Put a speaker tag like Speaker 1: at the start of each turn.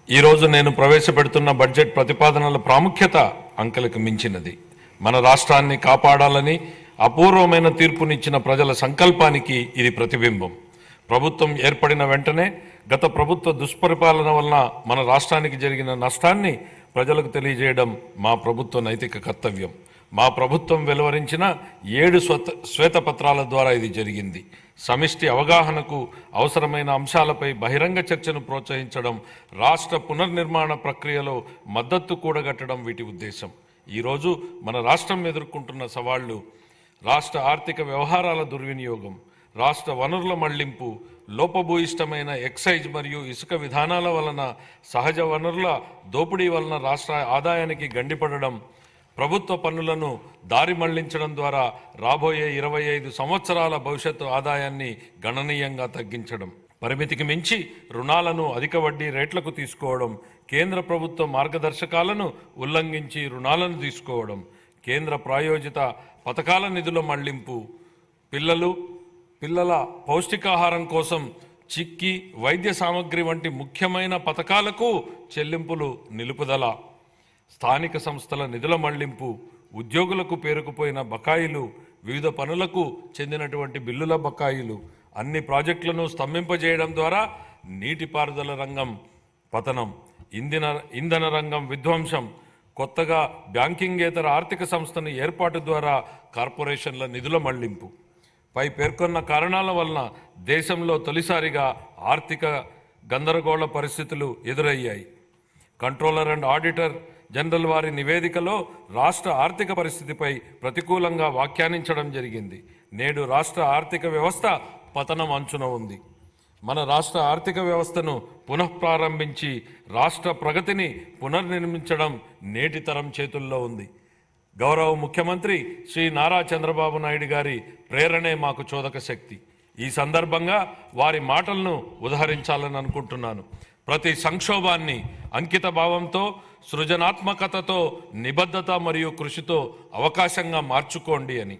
Speaker 1: ఈరోజు నేను ప్రవేశపెడుతున్న బడ్జెట్ ప్రతిపాదనల ప్రాముఖ్యత అంకెలకు మించినది. మన రాష్ట్రాన్ని కాపాడాలని అపూర్వమైన తీర్పునిచ్చిన ప్రజల సంకల్పానికి ఇది ప్రతిబింబం. ప్రభుత్వం ఏర్పడిన వెంటనే గత ప్రభుత్వ దుష్పరిపాలన వలన మన రాష్ట్రానికి జరిగిన నష్టాన్ని ప్రజలకు తెలియజేయడం మా ప్రభుత్వ నైతిక కర్తవ్యం. మా ప్రభుత్వం వెలువరించిన 7 శ్వేతపత్రాల ద్వారా ఇది జరిగింది. సమిష్టి అవగాహనకు అవసరమైన అంశాలపై బహిరంగ చర్చను ప్రోత్సహించడం, రాష్ట్ర పునర్నిర్మాణ ప్రక్రియలో మద్దతు కూడగట్టడం వీటి ఉద్దేశం. ఈరోజు మన రాష్ట్రం ఎదుర్కొంటున్న సవాళ్లు: రాష్ట్ర ఆర్థిక వ్యవహారాల దుర్వినియోగం, రాష్ట్ర వనరుల మళ్లింపు, లోపభూయిష్టమైన ఎక్సైజ్ మరియు ఇసుక విధానాల వలన సహజ వనరుల దోపిడీ వలన రాష్ట్ర ఆదాయానికి గండిపడడం, ప్రభుత్వ పన్నులను దారి మళ్లించడం ద్వారా రాబోయే 25 సంవత్సరాల భవిష్యత్తు ఆదాయాన్ని గణనీయంగా తగ్గించడం, పరిమితికి మించి రుణాలను అధిక వడ్డీ రేట్లకు తీసుకోవడం, కేంద్ర ప్రభుత్వ మార్గదర్శకాలను ఉల్లంఘించి రుణాలను తీసుకోవడం, కేంద్ర ప్రాయోజిత పథకాల నిధుల మళ్లింపు, పిల్లల పౌష్టికాహారం కోసం చిక్కీ వైద్య సామగ్రి వంటి ముఖ్యమైన పథకాలకు చెల్లింపులు నిలుపుదల, స్థానిక సంస్థల నిధుల మళ్లింపు, ఉద్యోగులకు పేరుకుపోయిన బకాయిలు, వివిధ పనులకు చెందినటువంటి బిల్లుల బకాయిలు, అన్ని ప్రాజెక్టులను స్తంభింపజేయడం ద్వారా నీటిపారుదల రంగం పతనం, ఇంధన రంగం విధ్వంసం, కొత్తగా బ్యాంకింగేతర ఆర్థిక సంస్థను ఏర్పాటు ద్వారా కార్పొరేషన్ల నిధుల మళ్లింపు. పై పేర్కొన్న కారణాల వలన దేశంలో తొలిసారిగా ఆర్థిక గందరగోళ పరిస్థితులు ఎదురయ్యాయి. కంట్రోలర్ అండ్ ఆడిటర్ జనరల్ వారి నివేదికలో రాష్ట్ర ఆర్థిక పరిస్థితిపై ప్రతికూలంగా వ్యాఖ్యానించడం జరిగింది. నేడు రాష్ట్ర ఆర్థిక వ్యవస్థ పతనం అంచున ఉంది. మన రాష్ట్ర ఆర్థిక వ్యవస్థను పునఃప్రారంభించి రాష్ట్ర ప్రగతిని పునర్నిర్మించడం నేటి తరం చేతుల్లో ఉంది. గౌరవ ముఖ్యమంత్రి శ్రీ నారా చంద్రబాబు నాయుడు గారి ప్రేరణే మాకు చోదక శక్తి. ఈ సందర్భంగా వారి మాటలను ఉదహరించాలని అనుకుంటున్నాను. ప్రతి సంక్షోభాన్ని అంకిత భావంతో, సృజనాత్మకతతో, నిబద్ధత మరియు కృషితో అవకాశంగా మార్చుకోండి అని.